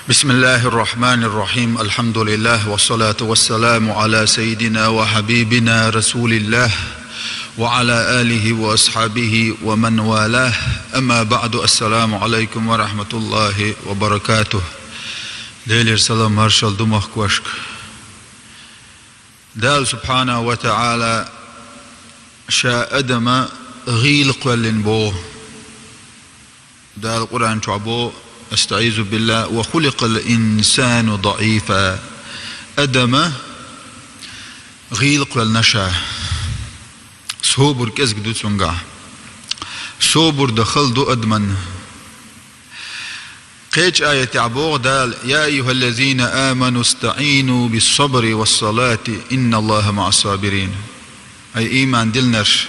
بسم الله الرحمن الرحيم. الحمد لله والصلاة والسلام على سيدنا وحبيبنا رسول الله وعلى آله وأصحابه ومن والاه. أما بعد، السلام عليكم ورحمة الله وبركاته. ديلير سلام مارشال دمخ كوشك. دال سبحانه وتعالى شاء أدم غيل قولن بو. دال القرآن شعبو استعيذ بالله وخلق الإنسان ضعيفا. أدم غيل قول نشا صوبر كزك دو تسونغا صوبر دخل دو أدمن قيج آية عبوغ دال يا أيها الذين آمنوا استعينوا بالصبر والصلاة إن الله مع الصابرين. أي إيمان دل نرش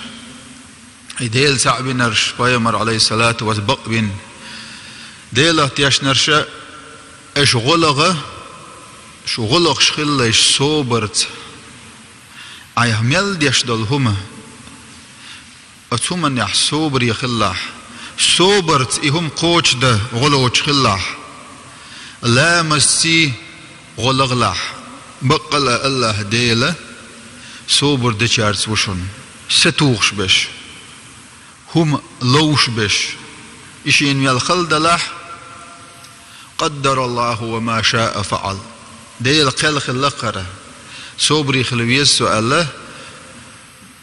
أي ديل سعب نرش بيامر عليه الصلاة والبقبن ديلا تياش نرشا اش غلغة شخلش صوبرت اي هميل ديش دلهما اتومن يح صوبر يخلاح صوبرت ايهم قوش ده غلغوش خلاح لا مسي غلغلاح بقل الله ديلا صوبر ديشارس وشون ستوخش بش هم لوش بش إشين يالخل دلاح قدر الله وما شاء فعل. ديل قيل خلقره صبري خلويس سؤاله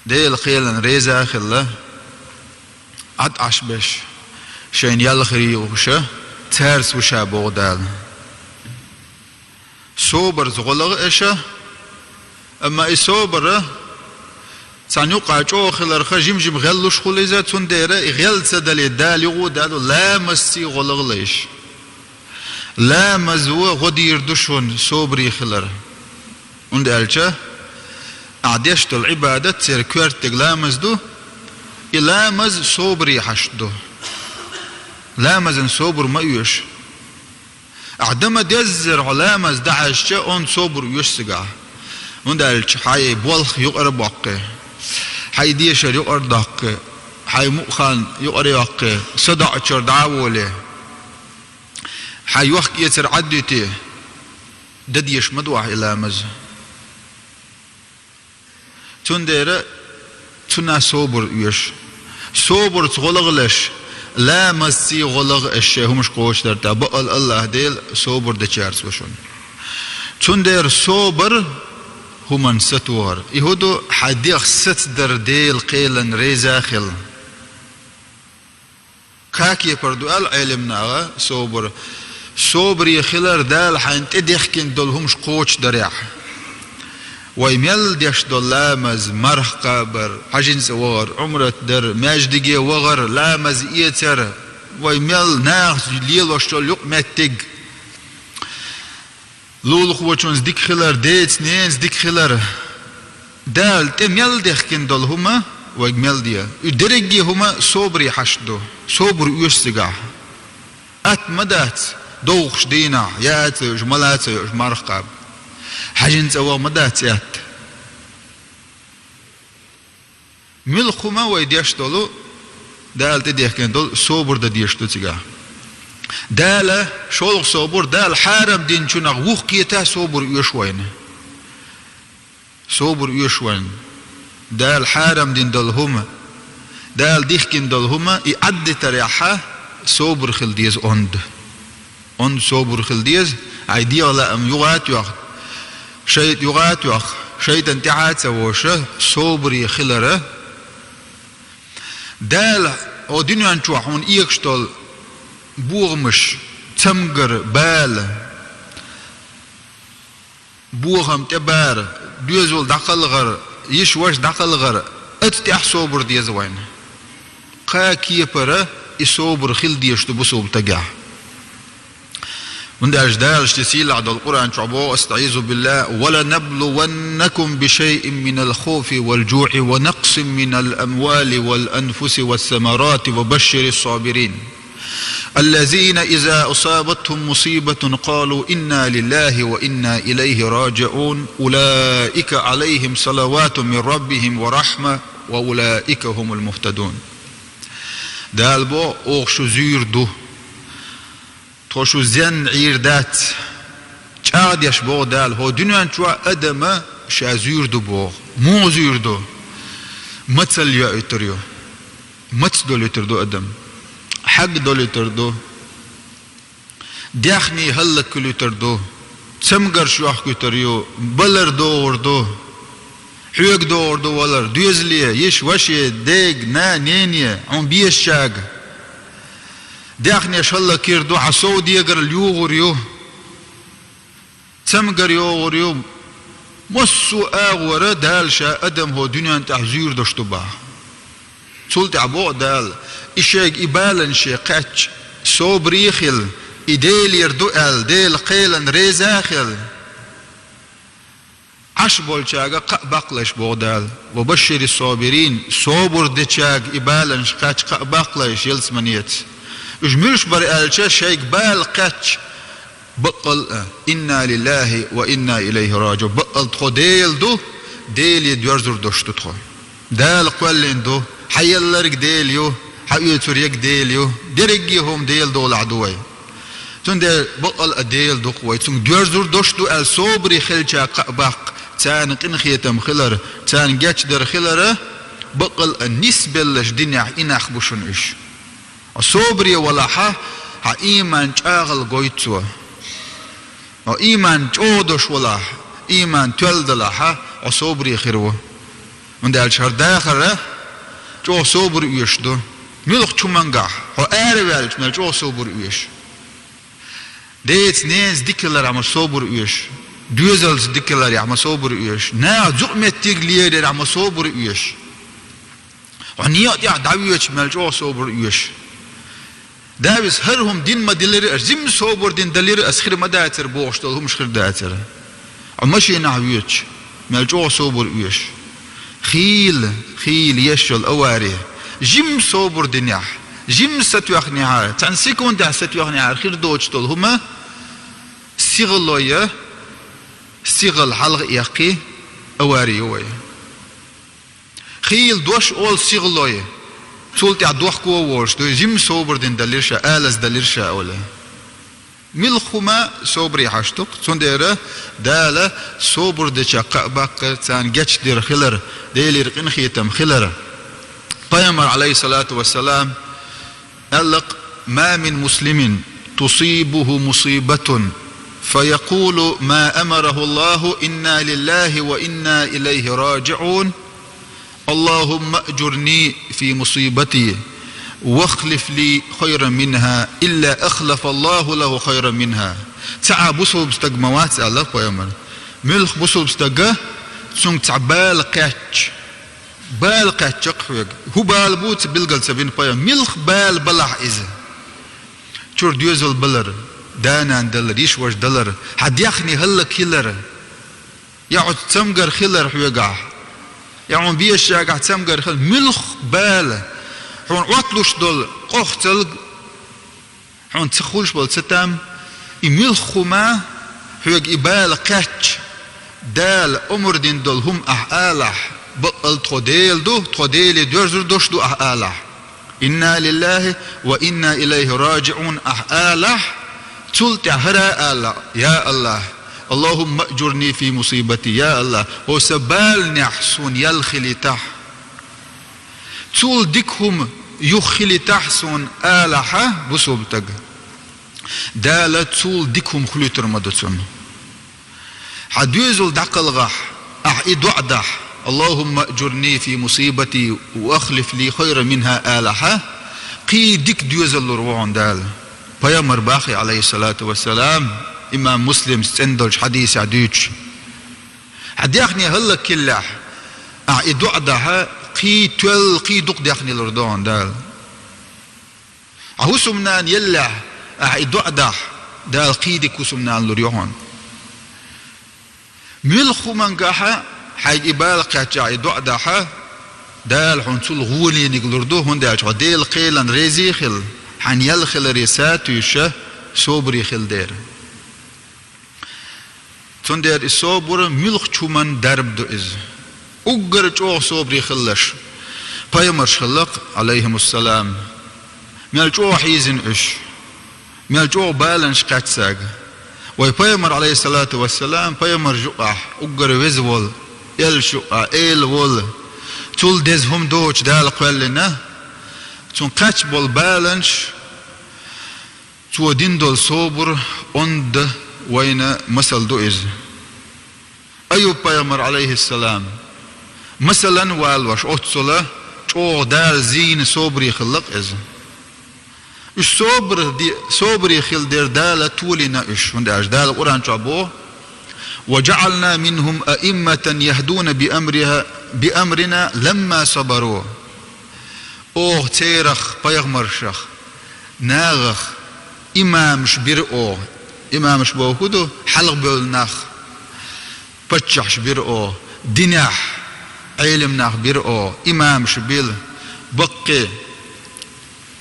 ديل قيل ريزا خلا عد عشبش شين يالخري وشا ترس وشا بغدال صبر زغلغ إشا أما إي صبر سانيوق عجو خلر خجيم جيم غلوش خليزات سنديرة غل سدالي دال يغو دالو لا مسي غلغ ليش لا مزو غدير دشون صبري خلر وندالجا عديشت العبادة تسير كوارتك لا مزدو إلا مز صبري حشدو لا مزن صبر ما يوش عدم دزر على مز دعشة أن صبر يشسقع وندالج حي بولخ يقرب وقه حي ديشر يقردق حي مؤخان يقريق صدع شر دعوله حي وقت يتر عدته دديش مدوح إلى مز تندير تنا صبر يش صبر تغلغلش لا مسي غلغ الشيء همش قوش درتا بقل الله ديل صبر دچارس وشون تندير صبر همان ستوار يهودو حديخ ست در ديل قيلن ريزاخل كاكي پردو العلمنا صبر صبر يخلر دال حانت اديخكن دولهمش قوش دريح ويميل ديش دول لامز مرح قابر حجين سوار عمرت در ماجدقي وغر لامز ايتر ويميل ناخ ليل وشتول يقمتق لول خوچونز ديك خلر ديت نينز ديك خلر دال تميل ديخكن دول هما ويميل ديا يدرجي هما صبري حشدو صبر يسقع ات مدات دوخش دينا يات جملات مرقب حاجين سوا مدات يات ملخما ويديش دولو دال تديخكن دول صبر دديش تسقع دال شولق صبر دال حارم دين شنغ وخيتا صبر يشوين صبر يشوين دال حارم دين دلهما دال ديخكن دلهما يعد تريحة صبر خلديز أند صبر خلديز عيدي ولا أم يغات يوخ شيء يغات يوخ شيء انتعات سووشه صبر يخلره دال ودينو انتوحون إيكشتول بوغمش تمغر بال بوغم تبار دوزول دقلغر يشوش دقلغر اتتح صبر ديزوين قاكي برا يصبر خل ديشتو بصوب تقع من أجدال اشتسيل عد القرآن شعبو استعيذ بالله ولنبلونكم بشيء من الخوف والجوع ونقص من الأموال والأنفس والثمرات وبشر الصابرين الذين إذا أصابتهم مصيبة قالوا إنا لله وإنا إليه راجعون أولئك عليهم صلوات من ربهم ورحمة وأولئك هم المهتدون. دالبو أوغ شزير دو توشو زين عيردات شاد يشبو دال هو دنيا شوا أدم شازير دو بو مو زير دو متسل يا إتريو متس دول يتردو أدم حق دول يتردو ديخني هلك كل يتردو تسمغر شوح كتريو بلر دو حيق دو ولر دوزليه يش وشي ديق نا نينيه عم بيش شاق ديخني شالله كيردو عصو ديقر اليوغريو تسمغر يوغريو مصو آغورة دال شا أدم هو دنيا تحزير دشتو با سلطة عبو دال إشيك إبالن شي قاتش صوبريخل إديل يردو أل ديل قيلن ريزاخل عشبول شاقا قبقلش بودال وبشر الصابرين صوبر دي شاق إبالن شقاتش قبقلش يلس منيت اجملش برئالشا شاق بال قاتش بقل إنا لله وإنا إليه راجعون بقل تخو ديل دو ديل يدورزر دوشتو تخو دال قوالين دو حيالرق ديل يو حيوتر يك ديل يو درقيهم ديل دول عدوي تون بقل أديل دو قوي تون دورزر دوشتو الصبري خلشا قبق تان قنخيتم خلر تان جاتش در خلر بقل النسبة لجدنيا إناخ بوشن إش الصبري ولاحا ها إيمان شاغل قويتسوا إيمان جودش ولا إيمان تولدلها أصبري خيره من ده الشهر داخله جو صبر يشدو ملك شمانجا هو أروال من جو صبر يش ديت ناس ديكلر عم صبر يش دوزلز ديكلر عم صبر يش نا زقمت تيجلير عم صبر يش ونيات يا داويش من جو صبر يش داوس هرهم دين ما دلير زم صبر دين دلير أسخر ما داتر بوشتل هم شخر داتر عمشي نعويش ملجوع صبر يش خيل يشل أواري جم صبر دنيا جم ستوخني عار تنسيكون ده ستوخني عار خير دوشتل هما سيغلوية سيغل حلق يقي أواري ويا خيل دوش أول سيغلوية سولتي عدوح كوا وورش دو جيم صوبر دين دليرشا آلس دليرشا أولا ملخما صوبري حاشتوك سنديرا دالا صوبر ديشا قبق تان جاتش دير خلر ديلير قنخيتم خلر قيمر عليه الصلاة والسلام ألق ما من مسلم تصيبه مصيبة فيقول ما أمره الله إنا لله وإنا إليه راجعون اللهم أجرني في مصيبتي واخلف لي خيرا منها إلا أخلف الله له خيرا منها تعا بصل بستقموات الله قيامر ملخ بصل بستقه سنك تعبال قاتش بال قاتش هو بالبوت بلغل سبين قيام ملخ بال بلح إذا شور ديوزل بلر دانا دلر يشوش دلر حد يخني هلا كيلر يعود تمقر خلر حيقع يعني بيش جاك تمقر خل ملخ بال حون عطلوش دول قختل حون تخولش بول ستام يملخو ما حيق إبال قاتش دال أمر دين دول هم أحالح بقل تخديل دو تخديل دورزر دوش دو أحالح إنا لله وإنا إليه راجعون أحالح تلت هرا الله يا الله اللهم أجرني في مصيبتي يا الله وسبال نحسون يلخلي تح تول ديكهم يخلي تحسون آلحة بصوبتك دالة تول ديكهم خلوتر مدتون حدوزل دقلغح أحيد وعدح اللهم أجرني في مصيبتي وأخلف لي خير منها آلحة قي ديك دوزل روعون دال بيامر باخي عليه الصلاة والسلام إمام مسلم سندلش حديث عدوش حديخني هلا كلاح أعيد وعدها قي تول قي دق ديخني الردون دال أهو سمنان يلا أعيد وعدها دال قي ديكو سمنان لريون ملخو منقاها حاج إبال قاتش أعيد وعدها دال حنسول غولي نقلردو هون دال ديل قيلن ريزي خل حن يلخل ريسات يشه صبري خل دير تندر الصبر ملخ چومن درب دو إز أجر چو صبري خلش پیامبر خلق عليهم السلام مال چو حيزن إش ملجوع بالنش قاتساق ويبيمر عليه الصلاة والسلام بيمر جوقح أقر ويزول يل شوقع إيل وول تول ديزهم دوش دال قوالنا تون قاتش بول بالنش تو دين دول صوبر عند وين مسل دو إز أيوب بيمر عليه السلام مثلا والوش أتصلا شو دال زين صبري خلق إز صبري خل دير دال تولنا إيش من دال القرآن شابوه وجعلنا منهم أئمة يهدون بأمرنا لما صبروا أوه تيرخ بيغمر شخ ناغخ إمام شبير أوه إمام شبوه كدو حلق بولناخ بتشح شبير أوه ديناح علم ناخ بير أوه إمام شبيل بقي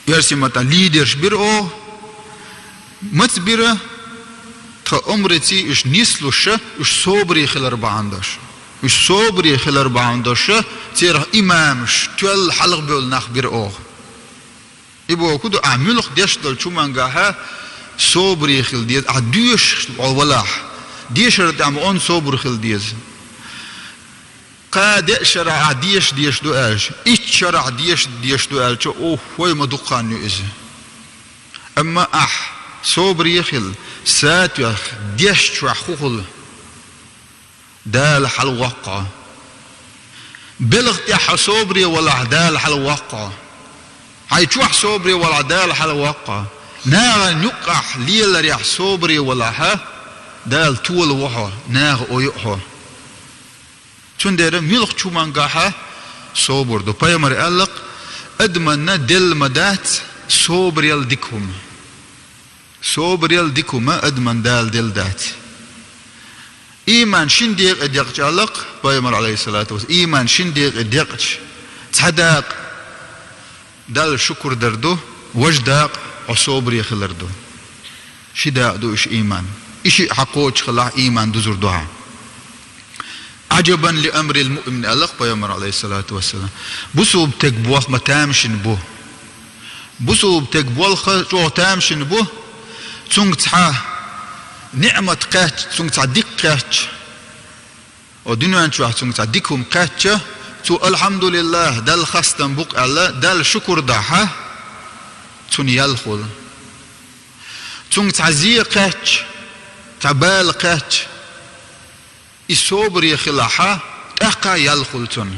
يرسي متى ليدر شبير أوه متبير تأمرتي إش نسلوش إش صبري خلر بعندش إش صبري خلر بعندش تيره إمامش تول حلق بولناخ بير أوه إبو كدو أعملخ ديش دل شو منقاها صبري خل ديز عديش والله ديش رد عم أون صبر خل ديز قاد شرع ديش دو ألش إيش شرع ديش دو ألش أوه وي مدقان يؤز أما صبري خل سات يخ ديش شو خل دال حل وقع بلغ يح صبري ولا دال حل وقع هاي شو صبري ولا دال حل وقع نار نقح ليل ريح صبري ولا ها دال طول وحو نار أيوحو شون دير ملق شو منقاها صبر دو بيمر قالك أدمنا دل مدات صبر يلدكهم صبر يلدكهم أدمن دل دات إيمان شنديق إديق جالك بيمر عليه الصلاة والسلام إيمان شنديق إديق تحداق دال شكر دردو وجداق وصبر يخلردو شداق دو إش إيمان إشي حقوش خلاه إيمان دزر دعا عجبا لأمر المؤمن الله بيامر عليه الصلاة والسلام بسو بتقبوه ما تامشن بوه بسو بتقبوه شو تامشن بوه تسونغ تحاه نعمة قاتش تسونغ تعديك قاتش ودنيا انشوه تسونغ تعديكهم قاتش تو الحمد لله دال خاستن بوك الله دال شكر داها تون يلخل تسونغ تعزيه قاتش تعبال قاتش الصبر يخلعها تحقى يلخلتن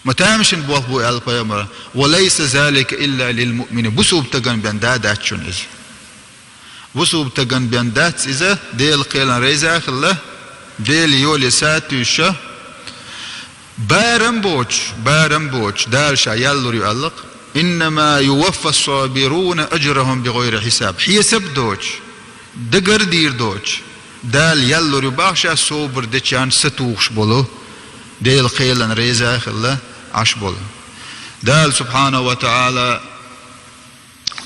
متامشن بوضبو القيامة وليس ذلك إلا للمؤمن بسو بتغن بيندادات شن إذا بسو بتغن بيندات إذا ديل قيلن ريزا خلا ديل يولي ساتوشا بارم بوش دالشا يلوري ألق إنما يوفى الصابرون أجرهم بغير حساب حساب دوش دقر دير دوش دال يلو رباخشا صوبر دچان ستوخش بولو ديل خيلن ريزا خلا عش بولو دال سبحانه وتعالى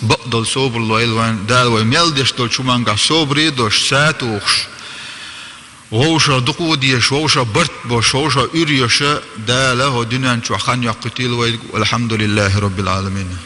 بقدل صوبر لويلوان دال ويميلدش دول شمانغا صوبري دوش ساتوخش ووشا دقو ديش ووشا برت بوش ووشا اريوش دال هو دنيا شو خان يقتيل والحمد لله رب العالمين